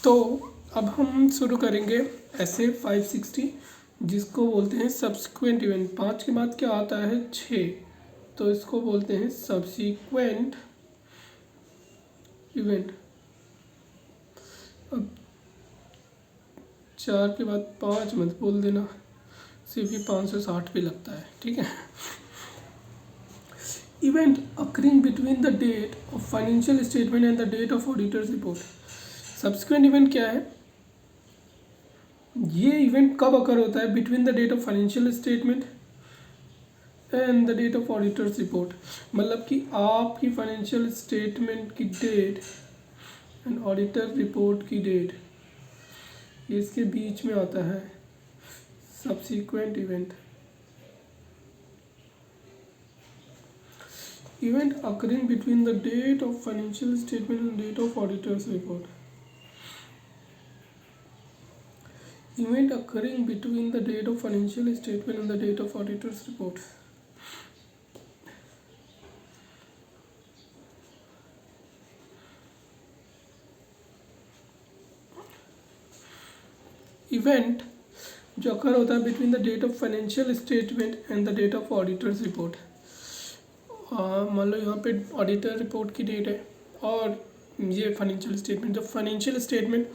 तो अब हम शुरू करेंगे ऐसे 560 जिसको बोलते हैं सब्सिक्वेंट इवेंट। 5 के बाद क्या आता है 6, तो इसको बोलते हैं सब्सिक्वेंट इवेंट। अब 4 के बाद 5 मत बोल देना, सिर्फ ही 560 भी लगता है, ठीक है। Event occurring between the date of financial statement and the date of auditor's report. Subsequent event क्या है? ये इवेंट कब अकर होता है? Between the date of financial statement and the date of auditor's report. मतलब कि आपकी फाइनेंशियल स्टेटमेंट की डेट एंड ऑडिटर रिपोर्ट की डेट, इसके बीच में आता है subsequent event. Event occurring between the date of financial statement and date of auditor's report. Event occurring between the date of financial statement and the date of auditor's report. Event जो occur होता है between the date of financial statement and the date of auditor's report. मान लो यहाँ पे auditor report की date है और ये फाइनेंशियल स्टेटमेंट। जब फाइनेंशियल स्टेटमेंट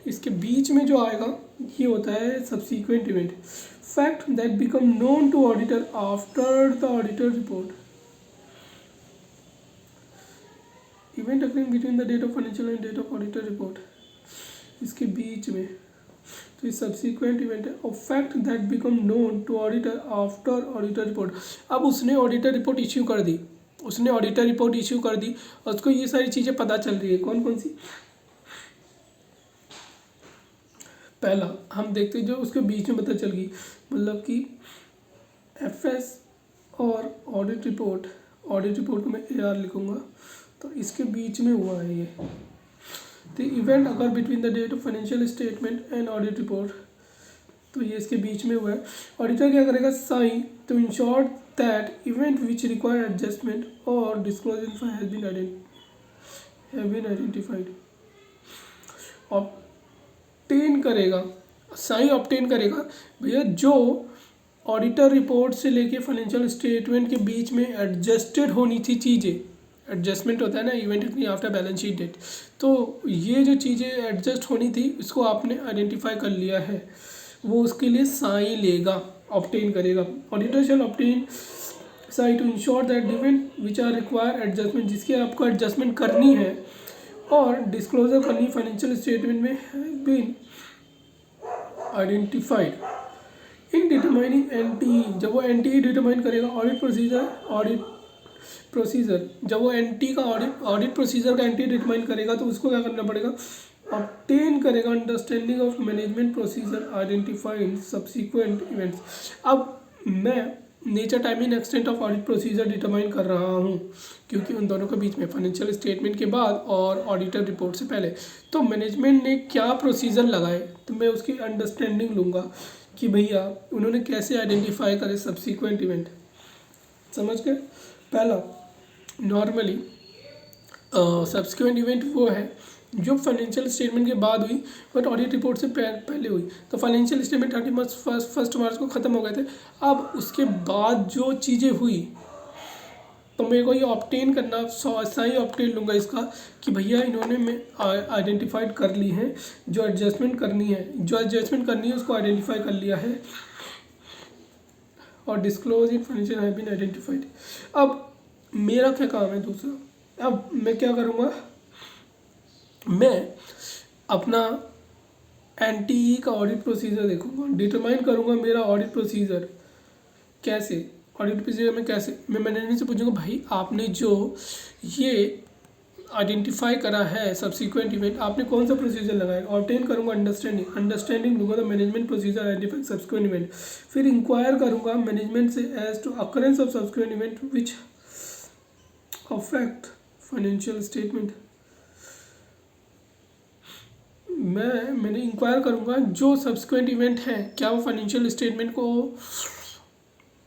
इसके बीच में जो आएगा ये होता है subsequent event. Fact that become known to auditor after the auditor report. Event occurring between the date of financial and date of auditor report, इसके बीच में, तो ये सब्सिक्वेंट इवेंट है। और fact that become known to auditor after auditor report. अब उसने auditor report issue कर दी, उसने ऑडिटर रिपोर्ट इश्यू कर दी और उसको ये सारी चीज़ें पता चल रही है। कौन कौन सी? पहला हम देखते हैं जो उसके बीच में पता चल गई, मतलब कि एफएस और ऑडिट रिपोर्ट को मैं AR लिखूँगा, तो इसके बीच में हुआ है ये। तो event occur between the date of financial statement and audit report, तो ये इसके बीच में हुआ है। ऑडिटर क्या करेगा? Sign to ensure that event which require adjustment और disclosure has been identified. Obtain करेगा, साइन ऑब्टेन करेगा भैया जो ऑडिटर रिपोर्ट से लेके फाइनेंशियल स्टेटमेंट के बीच में एडजस्टेड होनी थी चीज़ें। एडजस्टमेंट होता है ना event after balance sheet date, तो ये जो चीज़ें एडजस्ट होनी थी इसको आपने आइडेंटिफाई कर लिया है, वो उसके लिए साइन लेगा, ऑब्टेन करेगा। Auditor shall obtain sign to ensure that event which are require adjustment, जिसकी आपको एडजस्टमेंट करनी है और डिस्क्लोजर करनी फाइनेंशियल स्टेटमेंट में have been identified in determining NTE। जब वो NTE डिटरमाइन करेगा ऑडिट प्रोसीजर, जब वो NT का ऑडिट प्रोसीजर का NTE डिटरमाइन करेगा तो उसको क्या करना पड़ेगा? ऑब्टेन करेगा understanding of management procedure identified subsequent events. अब मैं nature timing extent of audit procedure determine कर रहा हूँ, क्योंकि उन दोनों के बीच में फाइनेंशियल स्टेटमेंट के बाद और ऑडिटर रिपोर्ट से पहले तो मैनेजमेंट ने क्या प्रोसीजर लगाए, तो मैं उसकी अंडरस्टैंडिंग लूँगा कि भैया उन्होंने कैसे आइडेंटिफाई करे सब्सिक्वेंट इवेंट। समझ गए? पहला नॉर्मली सब्सिक्वेंट इवेंट वो है जो फाइनेंशियल स्टेटमेंट के बाद हुई बट ऑडिट रिपोर्ट से पहले हुई। तो फाइनेंशियल स्टेटमेंट 31 मार्च को ख़त्म हो गए थे। अब उसके बाद जो चीज़ें हुई तो मेरे को ये ऑब्टेन करना, साइन ऑब्टेन लूँगा इसका कि भैया इन्होंने आइडेंटिफाइड कर ली है, जो एडजस्टमेंट करनी है उसको आइडेंटिफाई कर लिया है और disclose in financial have been identified. अब मेरा क्या काम है दूसरा? अब मैं क्या करूँगा? मैं अपना NTE का ऑडिट प्रोसीजर देखूँगा, डिटरमाइन करूँगा मेरा ऑडिट प्रोसीजर कैसे, ऑडिट प्रोसीजर में कैसे। मैं मैनेजमेंट से पूछूंगा भाई आपने जो ये आइडेंटिफाई करा है सब्सिक्वेंट इवेंट, आपने कौन सा प्रोसीजर लगाया? ऑब्टेन करूँगा अंडरस्टैंडिंग लूँगा तो management procedure identify subsequent event. फिर इंक्वायर करूँगा मैनेजमेंट से as to occurrence of subsequent event which affect financial statement. मैंने इंक्वायर करूँगा जो सब्सिक्वेंट इवेंट हैं क्या वो फाइनेंशियल स्टेटमेंट को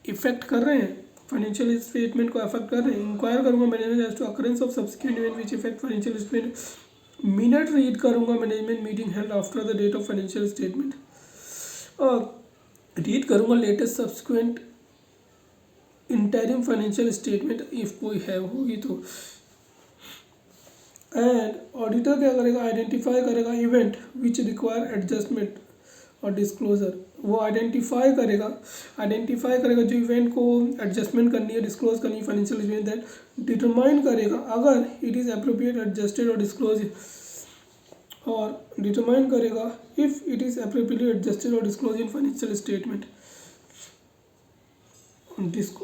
इफेक्ट कर रहे हैं, फाइनेंशियल स्टेटमेंट को अफेक्ट कर रहे हैं। इंक्वायर करूँगा management as to occurrence of subsequent event which affect financial statement minute read करूँगा management meeting held after the date of financial statement, और रीड करूँगा latest subsequent interim financial statement if कोई है होगी तो। एंड ऑडिटर क्या करेगा, identify करेगा इवेंट विच रिक्वायर एडजस्टमेंट और डिस्क्लोजर। वो आइडेंटिफाई करेगा जो इवेंट को एडजस्टमेंट करनी है, डिस्क्लोज करनी है फाइनेंशियल इवेंट, दैट डिटरमाइन करेगा अगर इट इज़ अप्रोप्रिएट एडजस्टेड और डिस्क्लोज, और डिटरमाइन करेगा if it is appropriately adjusted और डिस्क्लोज इन फाइनेंशियल स्टेटमेंट।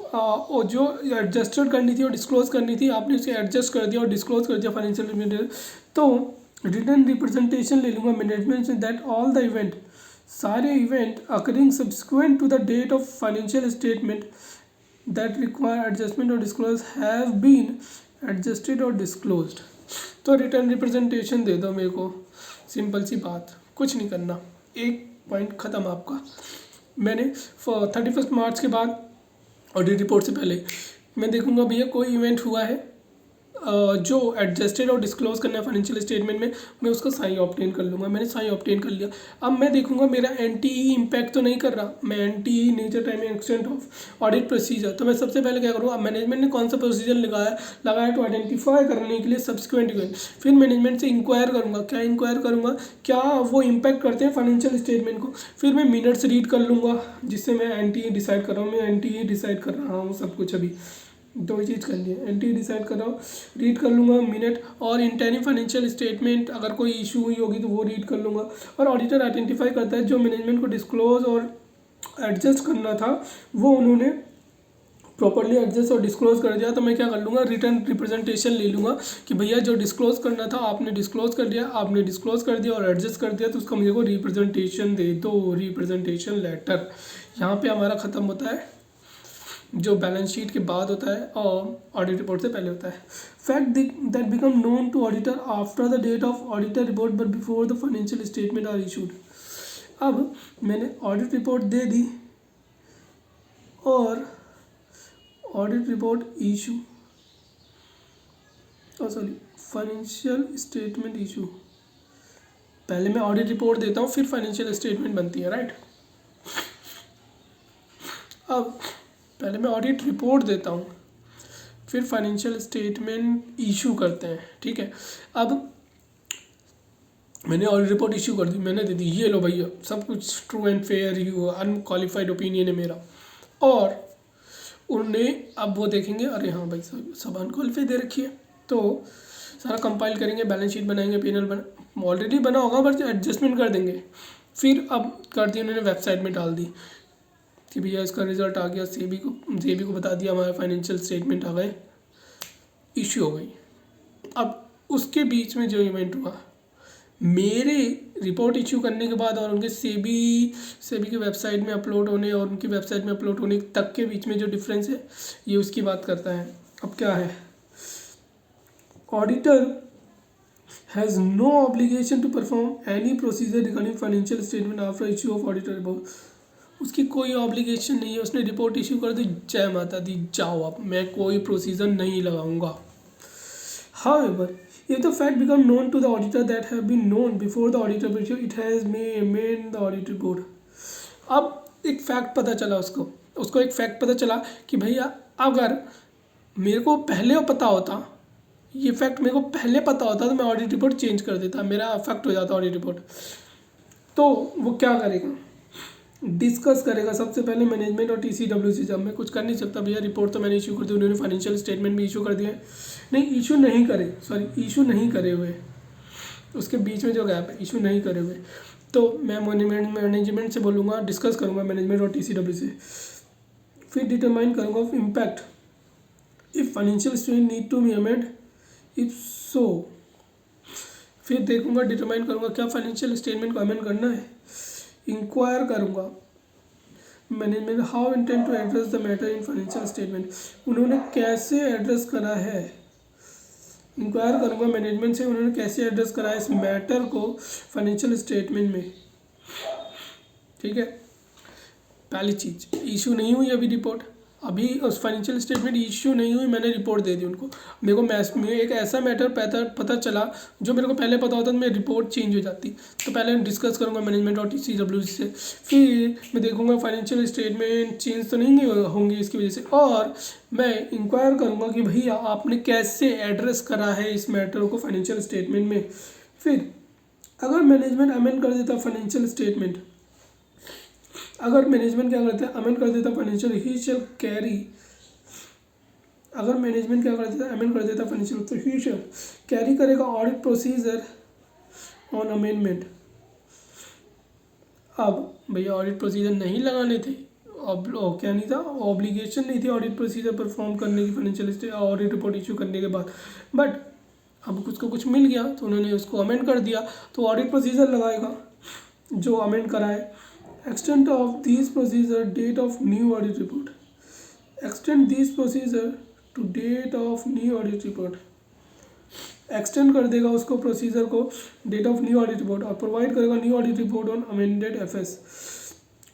और जो एडजस्टेड करनी थी और डिस्क्लोज करनी थी, आपने उसे एडजस्ट कर दिया और डिस्क्लोज कर दिया फाइनेंशियल स्टेटमेंट, तो रिटर्न रिप्रेजेंटेशन ले लूँगा मैनेजमेंट से दैट ऑल द इवेंट, सारे event occurring subsequent to the date of financial statement that require adjustment और डिस्क्लोज हैव बीन एडजस्टेड और डिस्क्लोज्ड। तो रिटर्न रिप्रेजेंटेशन दे दो मेरे को, सिंपल सी बात, कुछ नहीं करना, एक पॉइंट ख़त्म आपका। मैंने 31 मार्च के बाद ऑडिट रिपोर्ट से पहले मैं देखूंगा भैया कोई इवेंट हुआ है जो एडजस्टेड और डिस्क्लोज करना है फाइनेंशियल स्टेटमेंट में, मैं उसका साई ऑब्टेन कर लूँगा। मैंने साई ऑब्टेन कर लिया। अब मैं देखूंगा मेरा एनटीई इम्पैक्ट तो नहीं कर रहा, मैं NTE nature time extent of audit procedure, तो मैं सबसे पहले क्या करूँगा, मैनेजमेंट ने कौन सा प्रोसीजर लगाया टू आइडेंटिफाई करने के लिए सब्सिक्वेंट इवेंट, फिर मैनेजमेंट से इंक्वायर करूँगा, क्या इंक्वायर करूँगा, क्या वो इम्पैक्ट करते हैं फाइनेंशियल स्टेटमेंट को, फिर मैं मिनट्स रीड कर लूँगा जिससे मैं एनटीई डिसाइड कर रहा हूँ, मैं एनटीई डिसाइड कर रहा हूँ सब कुछ। अभी दो ही चीज़ करनी है, एनटी डिसाइड कर रहा हूँ, रीड कर लूँगा मिनट, और इंटरिम फाइनेंशियल स्टेटमेंट अगर कोई इशू हुई होगी तो वो रीड कर लूँगा। और ऑडिटर आइडेंटिफाई करता है जो मैनेजमेंट को डिस्क्लोज और एडजस्ट करना था वो उन्होंने प्रॉपरली एडजस्ट और डिस्क्लोज कर दिया, तो मैं क्या कर लूँगा, रिटर्न रिप्रेजेंटेशन ले लूँगा कि भैया जो डिस्क्लोज करना था आपने डिस्क्लोज कर दिया, आपने डिस्क्लोज कर दिया और एडजस्ट कर दिया, तो उसका मुझे को रिप्रेजेंटेशन दे दो, रिप्रेजेंटेशन लेटर। यहाँ पे हमारा ख़त्म होता है, जो बैलेंस शीट के बाद होता है और ऑडिट रिपोर्ट से पहले होता है। Fact that become known to auditor after the date of auditor report but before the financial statement are issued. अब मैंने ऑडिट रिपोर्ट दे दी और audit report issue, financial statement issue, पहले मैं ऑडिट रिपोर्ट देता हूँ फिर फाइनेंशियल स्टेटमेंट बनती है, राइट। अब पहले मैं ऑडिट रिपोर्ट देता हूँ फिर फाइनेंशियल स्टेटमेंट इशू करते हैं, ठीक है। अब मैंने ऑडिट रिपोर्ट इशू कर दी, मैंने दे दी, ये लो भैया सब कुछ true and fair, you unqualified opinion है मेरा, और उन्होंने अब वो देखेंगे अरे हाँ भाई सब अनक्वालिफाइड दे रखी है, तो सारा कंपाइल करेंगे, बैलेंस शीट बनाएंगे, पीएनएल बना ऑलरेडी बना होगा बस एडजस्टमेंट कर देंगे। फिर अब कर दी उन्होंने वेबसाइट में डाल दी कि भैया इसका रिजल्ट आ गया, सेबी को बता दिया हमारे फाइनेंशियल स्टेटमेंट आ गए, इश्यू हो गई। अब उसके बीच में जो इवेंट हुआ, मेरे रिपोर्ट इश्यू करने के बाद और उनके सेबी की वेबसाइट में अपलोड होने और उनकी वेबसाइट में अपलोड होने तक के बीच में जो डिफरेंस है ये उसकी बात करता है। अब क्या है, auditor has no obligation to perform any procedure regarding financial statement after issue of auditor report. उसकी कोई ऑब्लिगेशन नहीं है, उसने रिपोर्ट इशू कर दी, जय माता दी, जाओ अब मैं कोई प्रोसीजर नहीं लगाऊंगा। However if the fact become known to the auditor that have been known before the auditor issue, it has may amend the audit report। अब एक फैक्ट पता चला उसको एक फैक्ट पता चला कि भैया अगर मेरे को पहले पता होता, ये फैक्ट मेरे को पहले पता होता तो मैं ऑडिट रिपोर्ट चेंज कर देता, मेरा अफेक्ट हो जाता ऑडिट रिपोर्ट। तो वो क्या करेगा, डिस्कस करेगा सबसे पहले मैनेजमेंट और TCWC। जब मैं कुछ कर नहीं सकता भैया, रिपोर्ट तो मैंने इशू कर दी, उन्होंने फाइनेंशियल स्टेटमेंट भी इशू कर दिए, नहीं इशू नहीं करे हुए, उसके बीच में जो गैप है इशू नहीं करे हुए, तो मैं मैनेजमेंट से बोलूँगा, डिस्कस करूँगा मैनेजमेंट और TCWC से, फिर डिटरमाइन करूँगा of impact if financial statement need to be amend, if so फिर देखूँगा, डिटरमाइन करूँगा क्या फाइनेंशियल स्टेटमेंट को अमेंड करना है, इंक्वायर करूँगा management how intend to address the matter in financial statement, उन्होंने कैसे एड्रेस करा है, इंक्वायर करूँगा मैनेजमेंट से उन्होंने कैसे एड्रेस करा है इस मैटर को फाइनेंशियल स्टेटमेंट में, ठीक है। पहली चीज़, इशू नहीं हुई अभी रिपोर्ट, अभी उस फाइनेंशियल स्टेटमेंट इश्यू नहीं हुई, मैंने रिपोर्ट दे दी उनको, मेरे को में एक ऐसा मैटर पता चला जो मेरे को पहले पता होता तो मेरी रिपोर्ट चेंज हो जाती। तो पहले मैं डिस्कस करूँगा मैनेजमेंट और TCWC से, फिर मैं देखूँगा फाइनेंशियल स्टेटमेंट चेंज तो नहीं होंगे इसकी वजह से, और मैं इंक्वायर करूँगा कि भैया आपने कैसे एड्रेस करा है इस मैटर को फाइनेंशियल स्टेटमेंट में। फिर अगर मैनेजमेंट अमेंड कर देता फाइनेंशियल स्टेटमेंट, अगर मैनेजमेंट क्या करता है, अमेंड कर देता फाइनेंशियल, ही शैल कैरी, अगर मैनेजमेंट क्या कर देता है, अमेंड कर देता फाइनेंशियल, तो ही शैल कैरी करेगा ऑडिट प्रोसीजर ऑन अमेंडमेंट। अब भैया ऑडिट प्रोसीजर नहीं लगाने थे, अब क्या नहीं था, ऑब्लिगेशन नहीं थी ऑडिट प्रोसीजर परफॉर्म करने की फाइनेंशियल ऑडिट रिपोर्ट इशू करने के बाद, बट अब उसको कुछ मिल गया तो उन्होंने उसको अमेंड कर दिया, तो ऑडिट प्रोसीजर लगाएगा जो अमेंड कराए। Extent of these procedure, date of new audit report. Extend these procedure to date of new audit report. Extend कर देगा उसको प्रोसीजर को date of new audit report, और प्रोवाइड करेगा new audit report on amended FS।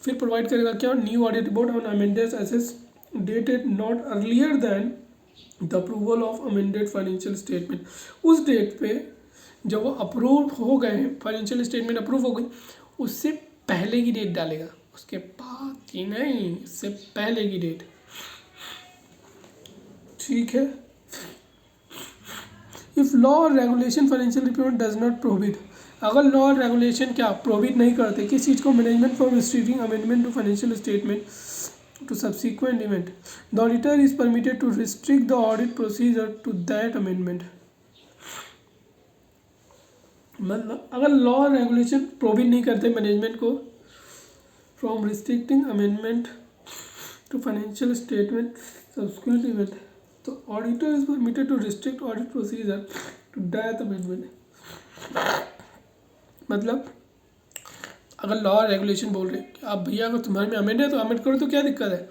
फिर provide करेगा क्या, new audit report on amended SS dated not earlier than the approval of amended financial statement. उस डेट पे जब वो अप्रूव हो गए, फाइनेंशियल स्टेटमेंट अप्रूव हो गई, उससे पहले की डेट डालेगा, उसके बाद की नहीं, उससे पहले की डेट। ठीक है। इफ लॉ और regulation financial report does not prohibit, अगर लॉ और रेगुलेशन क्या प्रोहिबिट नहीं करते किस चीज़ को, management for restricting amendment to financial statement to subsequent event, the auditor is permitted to restrict the audit procedure to that amendment. मतलब अगर लॉ और रेगुलेशन प्रोहिबिट नहीं करते मैनेजमेंट को from restricting amendment to financial statement subsequent event, तो auditor is permitted to restrict audit procedure to that amendment. मतलब अगर law और रेगुलेशन बोल रहे हैं कि आप भैया अगर तुम्हारे में अमेंड है तो अमेंड करो, तो क्या दिक्कत है।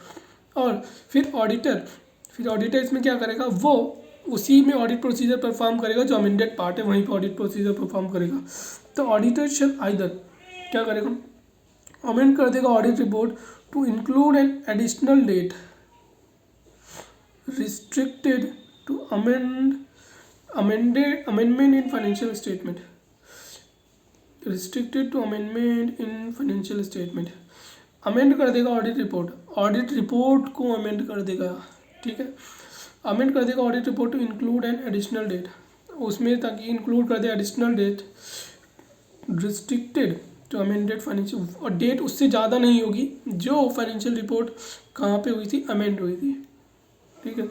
और फिर ऑडिटर इसमें क्या करेगा, वो उसी में ऑडिट प्रोसीजर परफॉर्म करेगा जो अमेंडेड पार्ट है, वहीं पर ऑडिट प्रोसीजर परफॉर्म करेगा। तो ऑडिटर शैल आइदर क्या करेगा, अमेंड कर देगा audit report to include an additional date restricted to amendment in financial statement, restricted to amendment in financial statement. Amend कर देगा ऑडिट रिपोर्ट को अमेंड कर देगा। ठीक है, अमेंड कर देगा audit report to include an additional date, उसमें ताकि इंक्लूड कर दे additional date restricted to amended financial, और डेट उससे ज़्यादा नहीं होगी जो फाइनेंशियल रिपोर्ट कहाँ पे हुई थी, अमेंड हुई थी। ठीक है,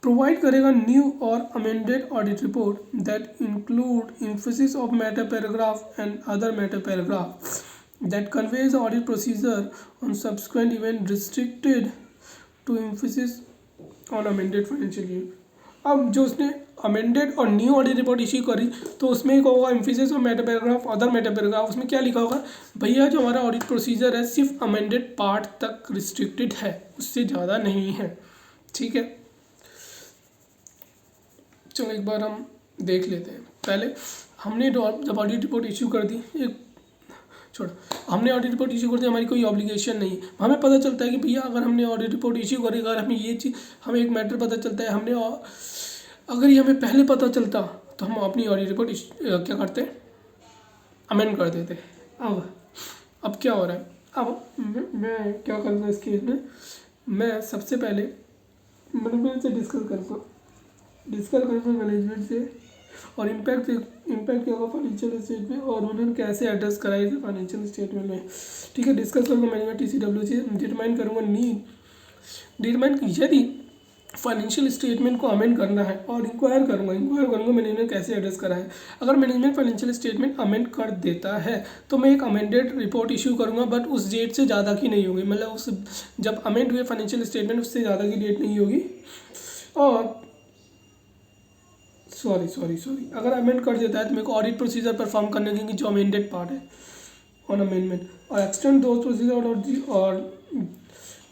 प्रोवाइड करेगा न्यू और amended audit report that include emphasis of matter paragraph and other matter paragraph that conveys audit procedure on subsequent event restricted to emphasis on amended financial year. अब जो उसने अमेंडेड और न्यू ऑडिट रिपोर्ट इश्यू करी तो उसमें एक होगा emphasis of matter paragraph, other matter paragraph. उसमें क्या लिखा होगा, भैया जो हमारा ऑडिट प्रोसीजर है सिर्फ अमेंडेड पार्ट तक रिस्ट्रिक्टेड है, उससे ज़्यादा नहीं है। ठीक है, चलो एक बार हम देख लेते हैं। पहले हमने जब ऑडिट रिपोर्ट इश्यू कर दी, हमने ऑडिट रिपोर्ट इश्यू कर दी, हमारी कोई ऑब्लिगेशन नहीं, हमें पता चलता है कि भैया अगर हमने ऑडिट रिपोर्ट इश्यू करी, अगर हमें ये चीज़, हमें एक मैटर पता चलता है, हमने अगर ये हमें पहले पता चलता तो हम अपनी ऑडिट रिपोर्ट क्या करते, अमेंड कर देते। अब क्या हो रहा है, अब मैं क्या करूँगा इस केस में, मैं सबसे पहले मैनेजमेंट से डिस्कस करूँगा मैनेजमेंट से, और इम्पैक्ट क्या होगा फाइनेंशियल स्टेटमेंट, और उन्होंने कैसे एड्रेस कराई थे फाइनेंशियल स्टेटमेंट में। ठीक है, डिस्कस करूँगा मैनेजमेंट TCW से, डिटरमाइन करूँगा यदि फाइनेंशियल स्टेटमेंट को अमेंड करना है, और इंक्वायर करूँगा मैनेजमेंट कैसे एड्रेस करा है। अगर मैनेजमेंट फाइनेंशियल स्टेटमेंट अमेंड कर देता है तो मैं एक अमेंडेड रिपोर्ट इशू करूँगा, बट उस डेट से ज़्यादा की नहीं होगी, मतलब उस जब अमेंड हुए फाइनेंशियल स्टेटमेंट उससे ज़्यादा की डेट नहीं होगी। और सॉरी अगर अमेंड कर देता है तो मेरे को ऑडिट प्रोसीजर परफॉर्म करने देंगे जो अमेंडेड पार्ट है ऑन अमेंडमेंट, और एक्सटेंड दो प्रोसीजर, और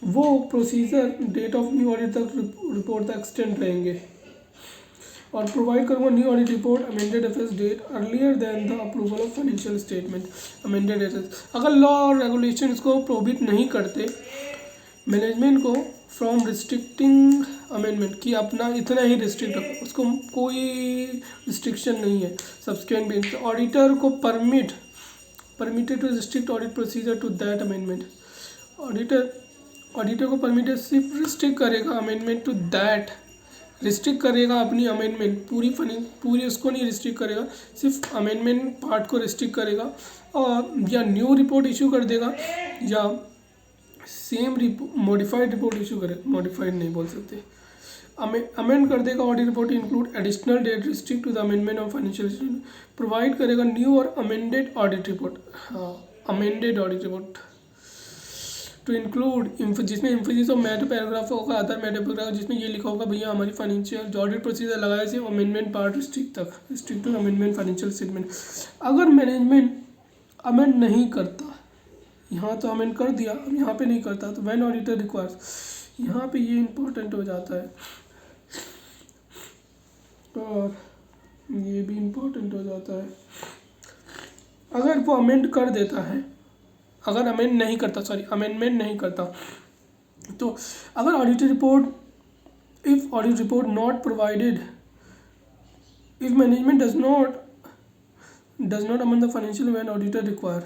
वो procedure date of new audit तक रिपोर्ट तक एक्सटेंड रहेंगे। और प्रोवाइड करूँगा new audit report amended FS date earlier than the approval of financial statement amended FS। अगर लॉ और रेगुलेशन इसको प्रोहिबिट नहीं करते मैनेजमेंट को फ्रॉम रिस्ट्रिक्टिंग अमेंडमेंट कि अपना इतना ही रिस्ट्रिक्ट रखो, उसको कोई रिस्ट्रिक्शन नहीं है। सब्सिक्वेंट बेंच ऑडिटर को permitted to restrict audit procedure to that amendment. Auditor को परमिटेड सिर्फ रिस्ट्रिक्ट करेगा अमेंडमेंट टू दैट, रिस्ट्रिक्ट करेगा अपनी अमेंडमेंट पूरी उसको नहीं रिस्ट्रिक्ट करेगा, सिर्फ अमेंडमेंट पार्ट को रिस्ट्रिक्ट करेगा, और या न्यू रिपोर्ट इशू कर देगा या सेम मॉडिफाइड रिपोर्ट इशू करे, मॉडिफाइड नहीं बोल सकते, अमेंड कर देगा audit report include additional date restrict to the amendment of financial statement, provide करेगा न्यू और अमेंडेड ऑडिट रिपोर्ट, हाँ amended audit report to include जिसमें इम्फोसिस और मैटर पैराग्राफ होगा, अदर मैटर पैराग्राफ जिसमें ये लिखा होगा भैया हमारी फाइनेंशियल जो ऑडिट प्रोसीजर लगाए सिर्फ amendment part restrict to amendment financial statement. अगर मैनेजमेंट अमेंड नहीं करता, यहाँ तो अमेंड कर दिया, अब यहाँ पे नहीं करता, तो व्हेन ऑडिटर रिक्वायर्स, यहाँ पे ये इम्पोर्टेंट हो जाता है और ये भी इम्पोर्टेंट हो जाता है। अगर वो अमेंड कर देता है, अगर अमेंड नहीं करता, सॉरी अमेंडमेंट नहीं करता, तो अगर audit report if audit report not provided, if management does not amend the financial when auditor require,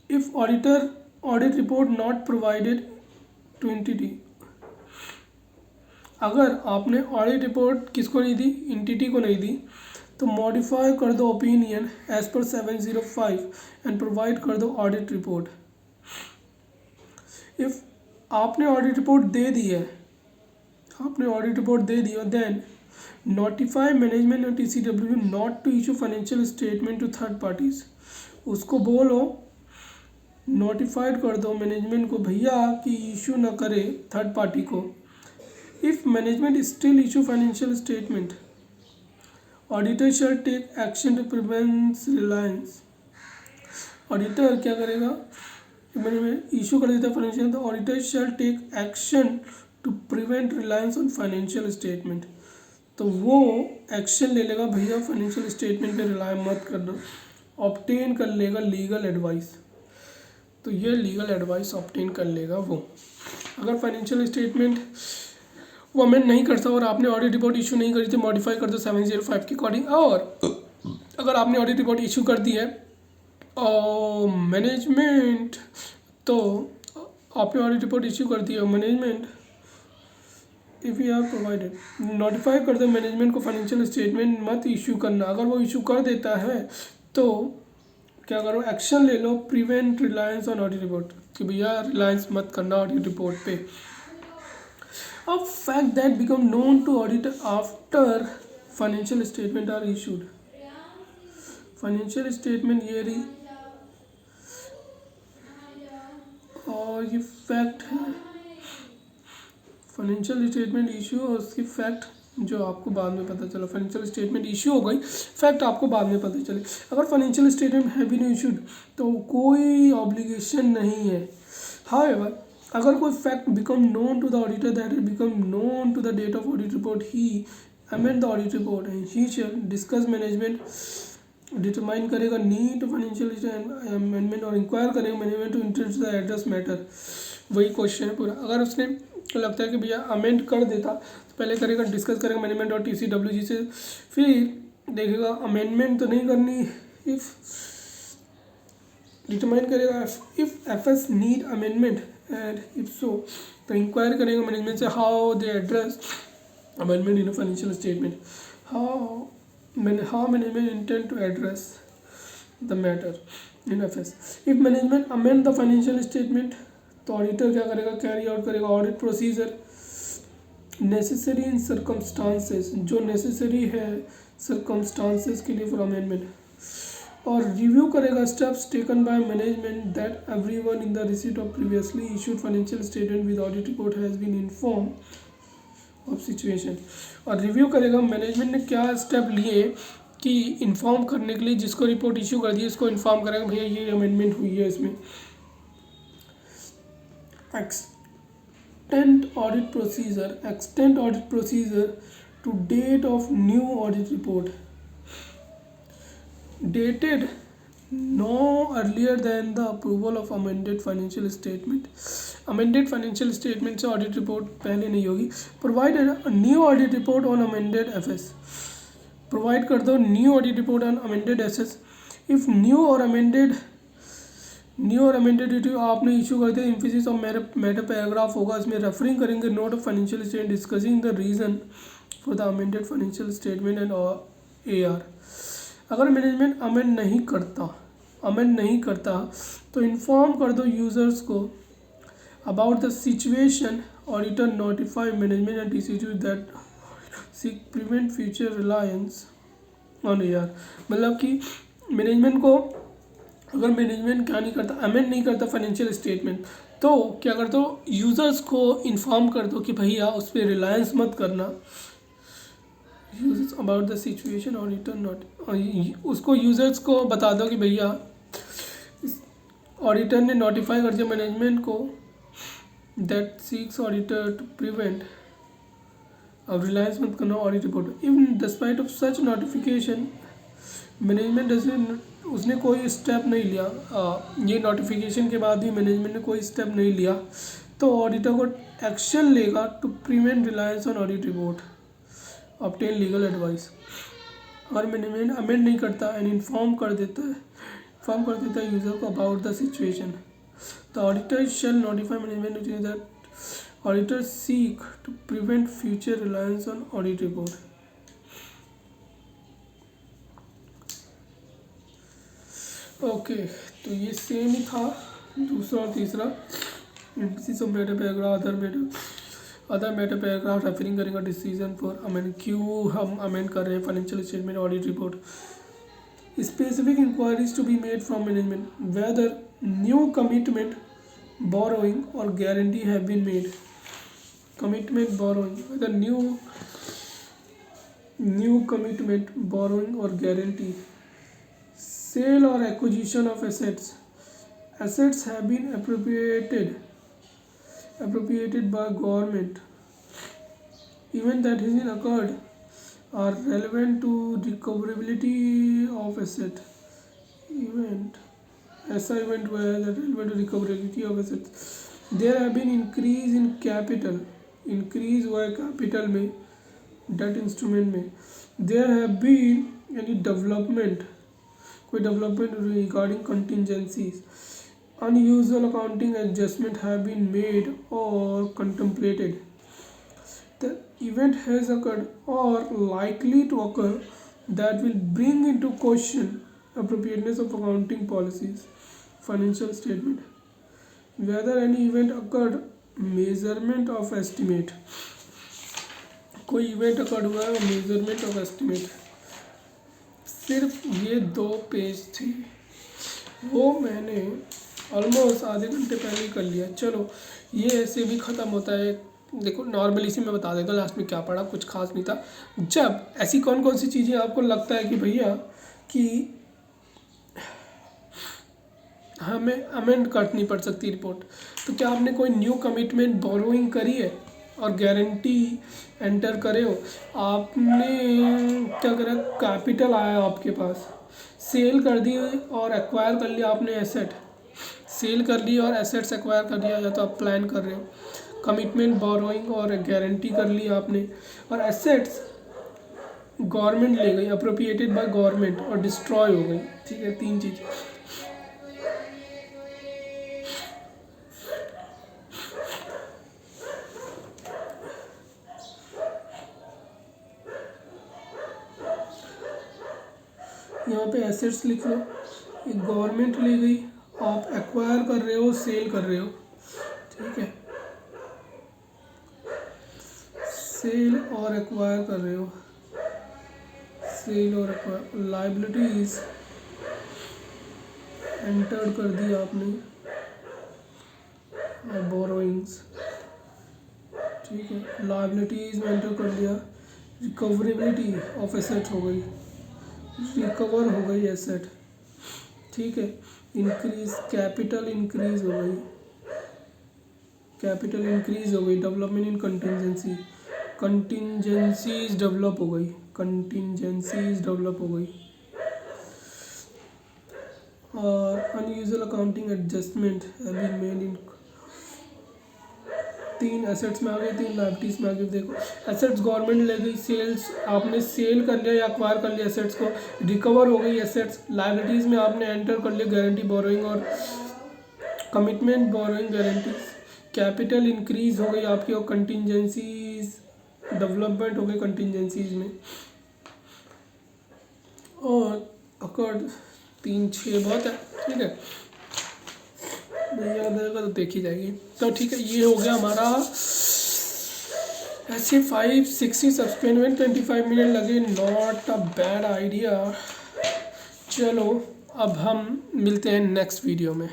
if audit report not provided to entity, अगर आपने ऑडिट रिपोर्ट किसको नहीं दी, एंटिटी को नहीं दी, तो मॉडिफाई कर दो opinion as per 705 and provide कर दो ऑडिट रिपोर्ट। इफ आपने ऑडिट रिपोर्ट दे दी है, आपने ऑडिट रिपोर्ट दे दी और देन नोटिफाई मैनेजमेंट और TCW not to issue financial statement to third parties, उसको बोलो नोटिफाइड कर दो मैनेजमेंट को भैया कि इशू ना करे थर्ड पार्टी को। If management still issue financial statement, auditor shall take action to prevent reliance. Auditor क्या करेगा, मैनेजमेंट इशू कर देता है फाइनेंशियल, तो auditor shall take action to prevent reliance on financial statement, तो वो एक्शन ले लेगा भैया फाइनेंशियल स्टेटमेंट पे रिलाय मत करना, ऑब्टेन कर लेगा लीगल एडवाइस, तो ये लीगल एडवाइस ऑब्टेन कर लेगा वो। अगर फाइनेंशियल स्टेटमेंट वो अमेंड नहीं करता और आपने ऑडिट रिपोर्ट इशू नहीं करी थी, मॉडिफाई कर दो 705 के अकॉर्डिंग, और अगर आपने ऑडिट रिपोर्ट इशू कर दी है और मैनेजमेंट, तो आपने ऑडिट रिपोर्ट इशू कर दी है management, if you have provided, notify कर दो मैनेजमेंट को फाइनेंशियल स्टेटमेंट मत इशू करना। अगर वो इशू कर देता है तो क्या करो, एक्शन ले लो, prevent reliance on audit report, कि भैया रिलायंस मत करना ऑडिट रिपोर्ट पे। अब fact that become known to auditor after financial statement are issued, financial statement ये रही और ये फैक्ट है, फाइनेंशियल स्टेटमेंट इशू और उसकी फैक्ट जो आपको बाद में पता चला, फाइनेंशियल स्टेटमेंट इशू हो गई, फैक्ट आपको बाद में पता चले। अगर फाइनेंशियल स्टेटमेंट है भी नहीं इशूड तो कोई ऑब्लिगेशन नहीं है। हाउएवर अगर कोई fact become known to the auditor that is become known to the date of audit report, he amend the audit report and he shall discuss management, determine करेगा नीड फाइनेंशियल अमेंडमेंट और inquire करेगा management to interest the address matter. वही question है पूरा। अगर उसने लगता है कि भैया अमेंड कर देता तो पहले करेगा डिस्कस करेगा मैनेजमेंट और TCWG से, फिर देखेगा अमेंडमेंट तो नहीं करनी, इफ़ डिटरमाइन करेगा if FS need amendment and if so तो इंक्वायर करेगा मैनेजमेंट से how they address amendment in financial statement, how management intend to address the matter in FS। If management amend the financial statement तो auditor क्या करेगा, carry out करेगा audit procedure necessary in circumstances, जो necessary है circumstances के लिए for amendment, और review करेगा steps taken by management that everyone in the receipt of previously issued financial statement with audit report has been inform of situation, और review करेगा management ने क्या स्टेप लिए कि इन्फॉर्म करने के लिए जिसको रिपोर्ट इशू कर दी इसको इन्फॉर्म करेगा भैया ये अमेंडमेंट हुई है इसमें। extend audit procedure to date of new audit report, dated no earlier than the approval of amended financial statement. Amended financial statement से audit report पहले नहीं होगी. Provide a new audit report on amended FS. Provide कर दो new audit report on amended SS. If new or amended duty आपने issue कर दिया, emphasis और मैटर पैराग्राफ होगा, इसमें रेफरिंग करेंगे note of financial statement discussing the reason for the amended financial statement and AR. अगर मैनेजमेंट अमेंड नहीं करता तो इन्फॉर्म कर दो यूजर्स को about the situation. Auditor notify management and decision that seek prevent future reliance on AR. मतलब कि management को, अगर मैनेजमेंट क्या नहीं करता, अमेंड नहीं करता फाइनेंशियल स्टेटमेंट, तो क्या कर दो, यूज़र्स को इन्फॉर्म कर दो कि भैया उस पर रिलायंस मत करना. Users about the situation auditor note, उसको यूज़र्स को बता दो कि भैया ऑडिटर ने नोटिफाई कर दिया मैनेजमेंट को that seeks auditor to prevent, अब रिलायंस मत करना audit report. Even despite of such notification management उसने कोई स्टेप नहीं लिया, ये नोटिफिकेशन के बाद भी मैनेजमेंट ने कोई स्टेप नहीं लिया, तो ऑडिटर को एक्शन लेगा to prevent reliance on audit report, obtain legal advice. अगर मैनेजमेंट अमेंड नहीं करता एंड इन्फॉर्म कर देता है यूजर को about the situation, the auditor shall notify management that auditor seek to prevent future reliance on audit report. Okay, तो ये same ही था दूसरा और तीसरा. Emphasis of matter paragraph, other matter paragraph referring करेंगे डिसीजन फॉर अमेंड, क्यों हम अमेंड कर रहे हैं financial statement audit report. Specific inquiries to be made from management whether new commitment borrowing और guarantee have been made. Commitment borrowing, whether new commitment borrowing और guarantee. Sale or acquisition of assets. Assets have been appropriated by government. Event that has been occurred are relevant to recoverability of asset. ऐसा event हुआ है that relevant to recoverability of assets. There have been increase in capital. Increase हुआ है capital में, debt instrument में. There have been any development, कोई development regarding contingencies. Unusual accounting adjustment have been made और contemplated. The event has occurred और likely to occur that will bring into question appropriateness of accounting policies, financial statement. Whether any event occurred, measurement of estimate. कोई event occurred हुआ है, measurement of estimate. सिर्फ ये 2 page थे, वो मैंने almost आधे घंटे पहले ही कर लिया. चलो ये ऐसे भी ख़त्म होता है. देखो नॉर्मली इसी में बता देगा लास्ट में क्या पढ़ा, कुछ खास नहीं था. जब ऐसी कौन कौन सी चीज़ें आपको लगता है कि भैया कि हमें अमेंड करनी पड़ सकती रिपोर्ट, तो क्या आपने कोई न्यू कमिटमेंट बोरोइंग करी है और गारंटी एंटर करे हो, आपने क्या करा, कैपिटल आया आपके पास, सेल कर दी और एक्वायर कर लिया आपने एसेट, सेल कर ली और एसेट्स एक्वायर कर लिया, या तो आप प्लान कर रहे हो. कमिटमेंट बोरोइंग और गारंटी कर ली आपने, और एसेट्स गवर्नमेंट ले गई, अप्रोप्रिएटेड बाय गवर्नमेंट और डिस्ट्रॉय हो गई. ठीक है, 3 चीज़. यहाँ पे एसेट्स लिख लो, एक गवर्नमेंट ले गई, आप एक्वायर कर रहे हो, सेल कर रहे हो. ठीक है, सेल और एक्वायर कर रहे हो, सेल और एक्वायर. लाइबिलिटीज एंटर कर दी आपने और बोरोइंग्स. ठीक है, लाइबिलिटीज में एंटर कर दिया. रिकवरेबिलिटी ऑफ एसेट हो गई, रिकवर हो गई एसेट. ठीक है, इंक्रीज, कैपिटल इंक्रीज हो गई, कैपिटल इंक्रीज हो गई. Development in contingency, contingencies develop हो गई, कंटिजेंसीज डेवलप हो गई. और unusual accounting adjustment have been made in 3 assets में आ गई, 3 लाइबिलिटीज में आ गई। देखो एसेट्स गवर्नमेंट ले गई, सेल्स आपने सेल कर लिया या एक्वायर कर लिया एसेट्स को, रिकवर हो गई एसेट्स। लाइबिलिटीज़ में आपने एंटर कर लिया गारंटी बोरोइंग और commitment borrowing guarantees. Capital increase हो गई आपकी और कंटिजेंसीज डेवलपमेंट हो गई कंटिजेंसीज में। और अकॉर्ड 3-6 बहुत है, ठीक है, नहीं याद रहेगा तो देखी जाएगी। तो ठीक है, ये हो गया हमारा ऐसे 560 सब्सक्राइबर 25 मिनट लगे, नॉट अ बैड आइडिया। चलो अब हम मिलते हैं नेक्स्ट वीडियो में।